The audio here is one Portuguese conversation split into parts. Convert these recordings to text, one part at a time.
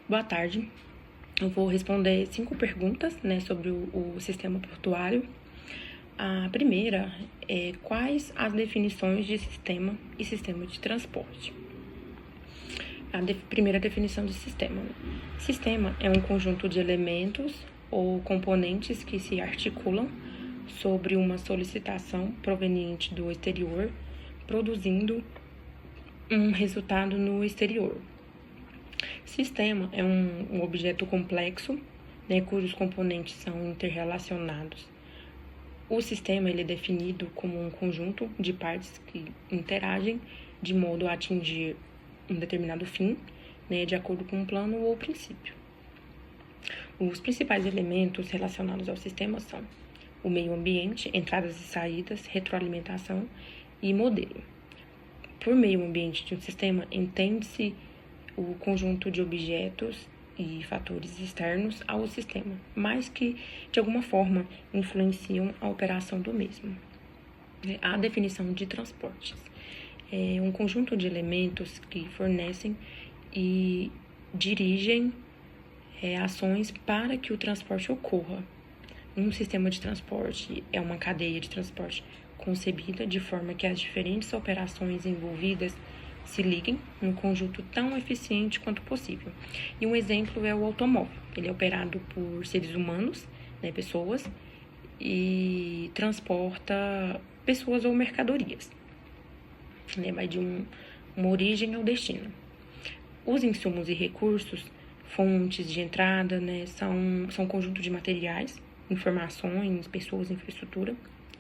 Boa tarde. Eu vou responder 5 perguntas, sobre o sistema portuário. A primeira é: quais as definições de sistema e sistema de transporte? Primeira definição de sistema. Sistema é um conjunto de elementos ou componentes que se articulam sobre uma solicitação proveniente do exterior, produzindo um resultado no exterior. Sistema é um objeto complexo, cujos componentes são interrelacionados. O sistema ele é definido como um conjunto de partes que interagem de modo a atingir um determinado fim, de acordo com um plano ou princípio. Os principais elementos relacionados ao sistema são o meio ambiente, entradas e saídas, retroalimentação e modelo. Por meio ambiente de um sistema, entende-se o conjunto de objetos e fatores externos ao sistema, mas que, de alguma forma, influenciam a operação do mesmo. A definição de transportes é um conjunto de elementos que fornecem e dirigem ações para que o transporte ocorra. Um sistema de transporte é uma cadeia de transporte concebida de forma que as diferentes operações envolvidas se liguem num conjunto tão eficiente quanto possível. E um exemplo é o automóvel. Ele é operado por seres humanos, pessoas, e transporta pessoas ou mercadorias. Vai de uma origem ao destino. Os insumos e recursos, fontes de entrada, são um conjunto de materiais, informações, pessoas, infraestrutura,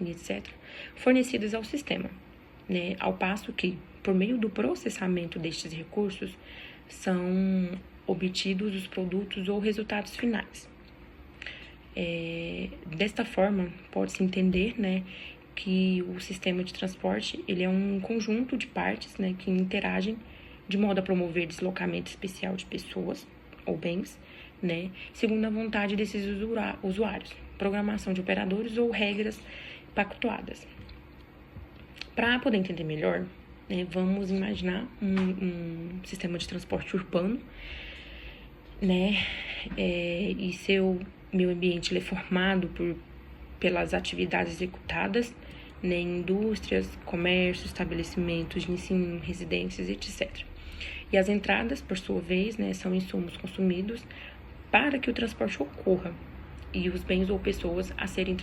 etc., fornecidas ao sistema, ao passo que, por meio do processamento destes recursos, são obtidos os produtos ou resultados finais. Desta forma, pode-se entender, que o sistema de transporte ele é um conjunto de partes, que interagem de modo a promover deslocamento especial de pessoas ou bens, segundo a vontade desses usuários, programação de operadores ou regras pactuadas. Para poder entender melhor, vamos imaginar um sistema de transporte urbano, e seu meio ambiente ele é formado pelas atividades executadas em indústrias, comércio, estabelecimentos de ensino, residências, etc. E as entradas, por sua vez, são insumos consumidos para que o transporte ocorra e os bens ou pessoas a serem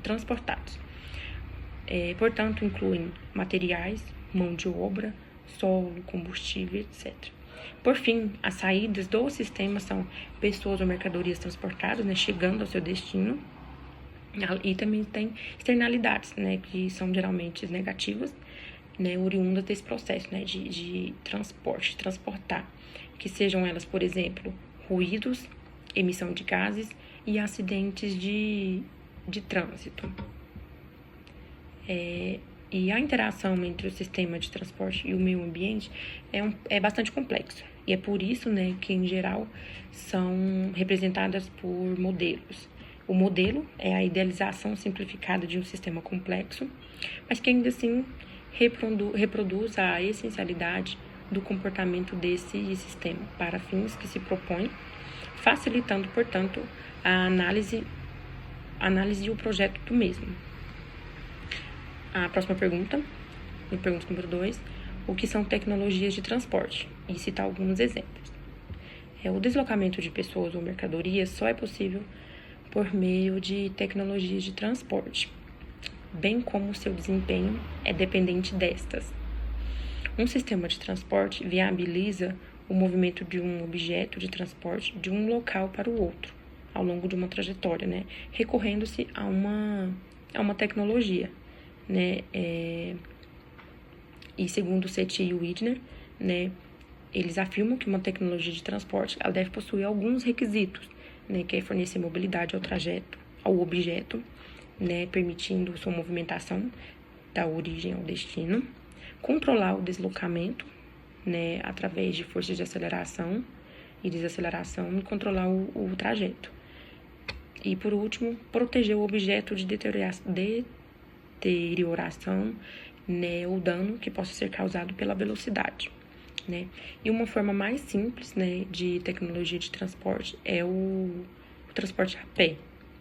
transportados. Portanto, incluem materiais, mão de obra, solo, combustível, etc. Por fim, as saídas do sistema são pessoas ou mercadorias transportadas, chegando ao seu destino. E também tem externalidades, que são geralmente negativas, oriundas desse processo, de transportar, que sejam elas, por exemplo, ruídos, emissão de gases e acidentes de trânsito. E a interação entre o sistema de transporte e o meio ambiente é bastante complexo. E é por isso, que, em geral, são representadas por modelos. O modelo é a idealização simplificada de um sistema complexo, mas que ainda assim reproduz a essencialidade do comportamento desse sistema para fins que se propõem, facilitando, portanto, a análise e o projeto do mesmo. A próxima pergunta número 2, o que são tecnologias de transporte? E citar alguns exemplos. O deslocamento de pessoas ou mercadorias só é possível por meio de tecnologias de transporte, bem como seu desempenho é dependente destas. Um sistema de transporte viabiliza o movimento de um objeto de transporte de um local para o outro, ao longo de uma trajetória, recorrendo-se a uma tecnologia, E segundo Sethi e Widner, eles afirmam que uma tecnologia de transporte ela deve possuir alguns requisitos, que é fornecer mobilidade ao objeto, permitindo sua movimentação da origem ao destino, controlar o deslocamento, através de forças de aceleração e desaceleração e controlar o trajeto. E, por último, proteger o objeto de deterioração, ou dano que possa ser causado pela velocidade. né? E uma forma mais simples, né, de tecnologia de transporte é o transporte a pé,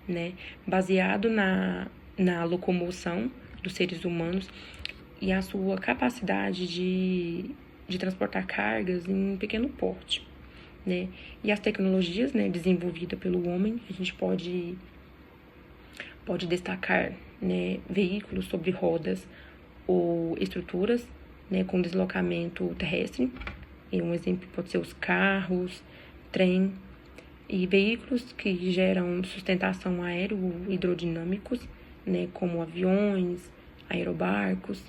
né? Baseado na locomoção dos seres humanos e a sua capacidade de transportar cargas em pequeno porte, né? E as tecnologias, né, desenvolvidas pelo homem, a gente pode destacar, né, veículos sobre rodas ou estruturas, né, com deslocamento terrestre. E um exemplo pode ser os carros, trem e veículos que geram sustentação aero-hidrodinâmicos, né, como aviões, aerobarcos.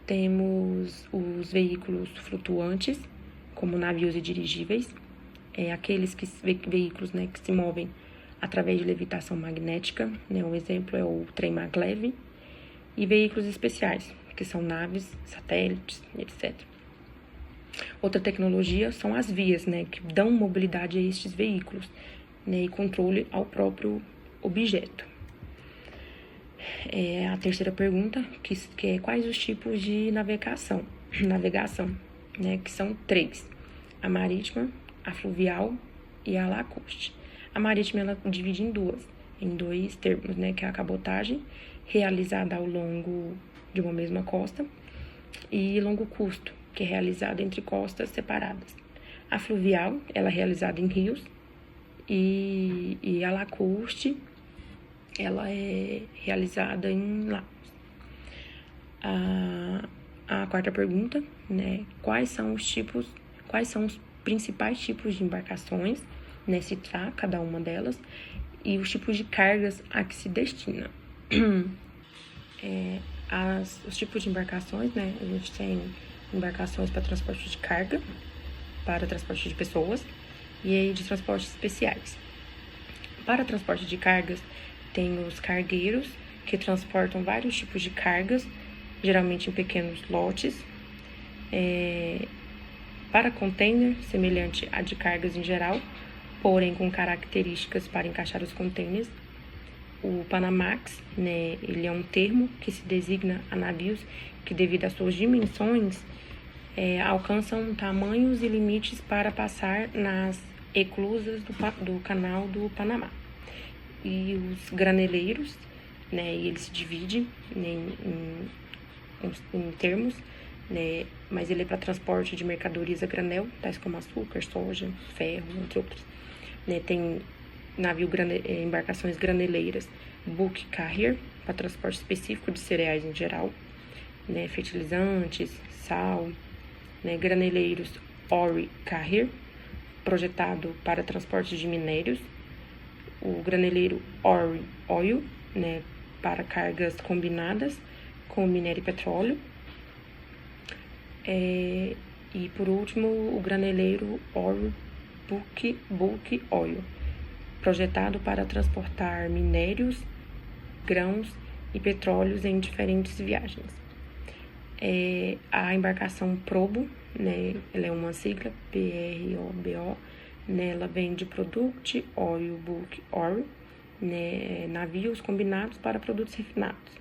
Temos os veículos flutuantes, como navios e dirigíveis, aqueles veículos, né, que se movem através de levitação magnética, né, um exemplo é o trem maglev, e veículos especiais, que são naves, satélites, etc. Outra tecnologia são as vias, né, que dão mobilidade a estes veículos, né, e controle ao próprio objeto. A terceira pergunta, que é quais os tipos de navegação, né, que são 3, a marítima, a fluvial e a lacustre. A marítima ela divide em dois termos, né, que é a cabotagem, realizada ao longo de uma mesma costa, e longo custo, que é realizada entre costas separadas. A fluvial, ela é realizada em rios, e a lacustre, ela é realizada em lagos. A quarta pergunta, né, quais são os principais tipos de embarcações, né, citar cada uma delas, e os tipos de cargas a que se destina. Os tipos de embarcações, né, a gente tem embarcações para transporte de carga, para transporte de pessoas, e aí de transportes especiais. Para transporte de cargas, tem os cargueiros, que transportam vários tipos de cargas, geralmente em pequenos lotes. Para container, semelhante a de cargas em geral, porém com características para encaixar os containers. O Panamax, né, ele é um termo que se designa a navios que, devido às suas dimensões, alcançam tamanhos e limites para passar nas eclusas do canal do Panamá. E os graneleiros, né, e ele se divide, né, em termos, né, mas ele é para transporte de mercadorias a granel, tais como açúcar, soja, ferro, entre outros. Né, tem embarcações graneleiras, bulk carrier, para transporte específico de cereais em geral, né, fertilizantes, sal, né, graneleiros ore carrier, projetado para transporte de minérios, o graneleiro ore oil, né, para cargas combinadas com minério e petróleo, e por último o graneleiro ore bulk oil, projetado para transportar minérios, grãos e petróleos em diferentes viagens. A embarcação probo, né, ela é uma sigla, PROBO, né, ela vem de Product Oil Bulk Oil, né, navios combinados para produtos refinados.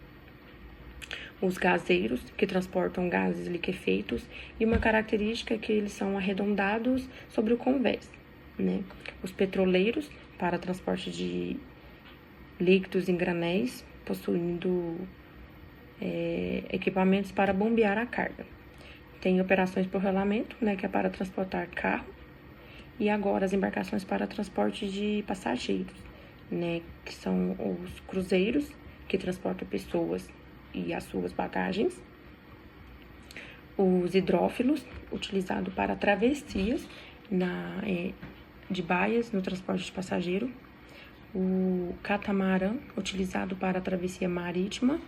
Os gaseiros, que transportam gases liquefeitos, e uma característica é que eles são arredondados sobre o convés, né. Os petroleiros, para transporte de líquidos em granéis, possuindo equipamentos para bombear a carga. Tem operações por rolamento, né, que é para transportar carro, e agora as embarcações para transporte de passageiros, né, que são os cruzeiros, que transportam pessoas e as suas bagagens, os hidrófilos, utilizados para travessias de baias no transporte de passageiro, o catamarã, utilizado para travessia marítima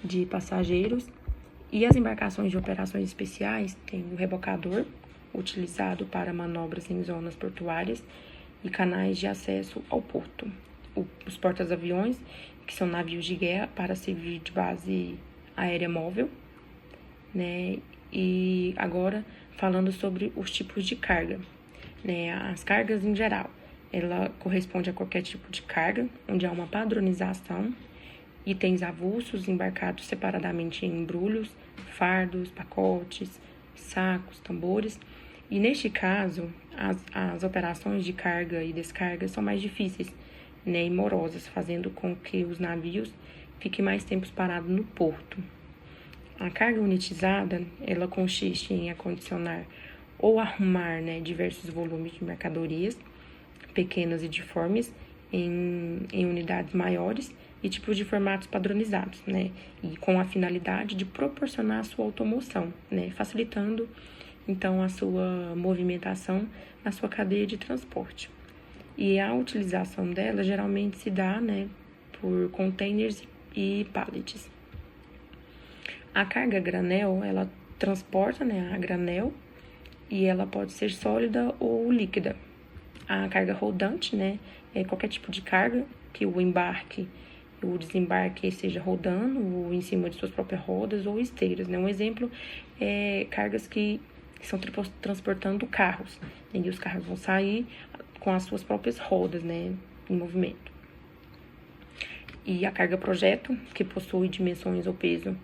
de passageiros, e as embarcações de operações especiais tem o rebocador, utilizado para manobras em zonas portuárias e canais de acesso ao porto. Os porta-aviões, que são navios de guerra para servir de base aérea móvel, né? E agora falando sobre os tipos de carga, né? As cargas em geral, ela corresponde a qualquer tipo de carga, onde há uma padronização, itens avulsos embarcados separadamente em embrulhos, fardos, pacotes, sacos, tambores. E neste caso, as operações de carga e descarga são mais difíceis, né, e morosas, fazendo com que os navios fiquem mais tempos parados no porto. A carga unitizada, ela consiste em acondicionar ou arrumar, né, diversos volumes de mercadorias, pequenas e difformes, em unidades maiores e tipos de formatos padronizados, né, e com a finalidade de proporcionar a sua automoção, né, facilitando, então, a sua movimentação na sua cadeia de transporte. E a utilização dela geralmente se dá, né, por containers e pallets. A carga granel, ela transporta, né, a granel e ela pode ser sólida ou líquida. A carga rodante, né, é qualquer tipo de carga que o embarque e o desembarque seja rodando ou em cima de suas próprias rodas ou esteiras, né. Um exemplo é cargas que estão transportando carros, né, e os carros vão sair com as suas próprias rodas, né, em movimento. E a carga projeto, que possui dimensões ou peso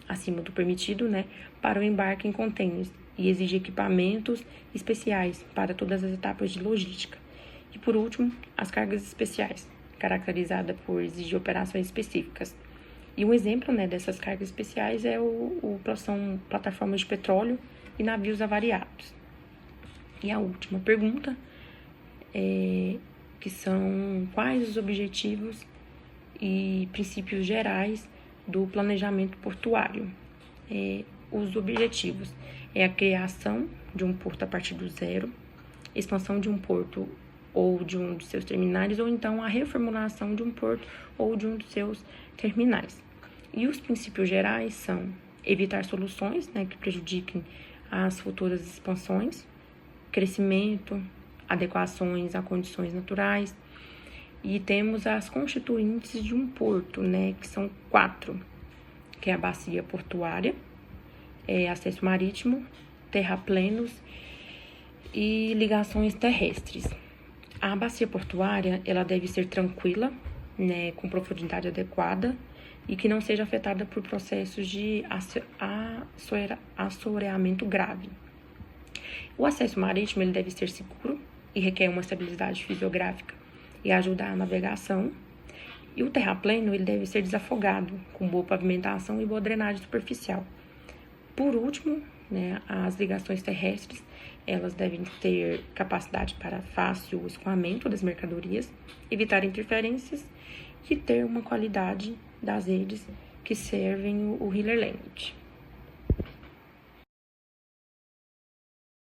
acima do permitido, né, para o embarque em contêineres e exige equipamentos especiais para todas as etapas de logística. E por último, as cargas especiais, caracterizada por exigir operações específicas. E um exemplo, né, dessas cargas especiais são plataformas de petróleo e navios avariados. E a última pergunta que são quais os objetivos e princípios gerais do planejamento portuário. Os objetivos é a criação de um porto a partir do zero, expansão de um porto ou de um dos seus terminais, ou então a reformulação de um porto ou de um dos seus terminais. E os princípios gerais são evitar soluções, né, que prejudiquem as futuras expansões, crescimento, adequações a condições naturais. E temos as constituintes de um porto, né, que são 4, que é a bacia portuária, acesso marítimo, terraplenos e ligações terrestres. A bacia portuária, ela deve ser tranquila, né, com profundidade adequada e que não seja afetada por processos de assoreamento grave. O acesso marítimo, ele deve ser seguro e requer uma estabilidade fisiográfica e ajuda a navegação. E o terrapleno, ele deve ser desafogado, com boa pavimentação e boa drenagem superficial. Por último, né, as ligações terrestres, elas devem ter capacidade para fácil escoamento das mercadorias, evitar interferências e ter uma qualidade das redes que servem o hinterland.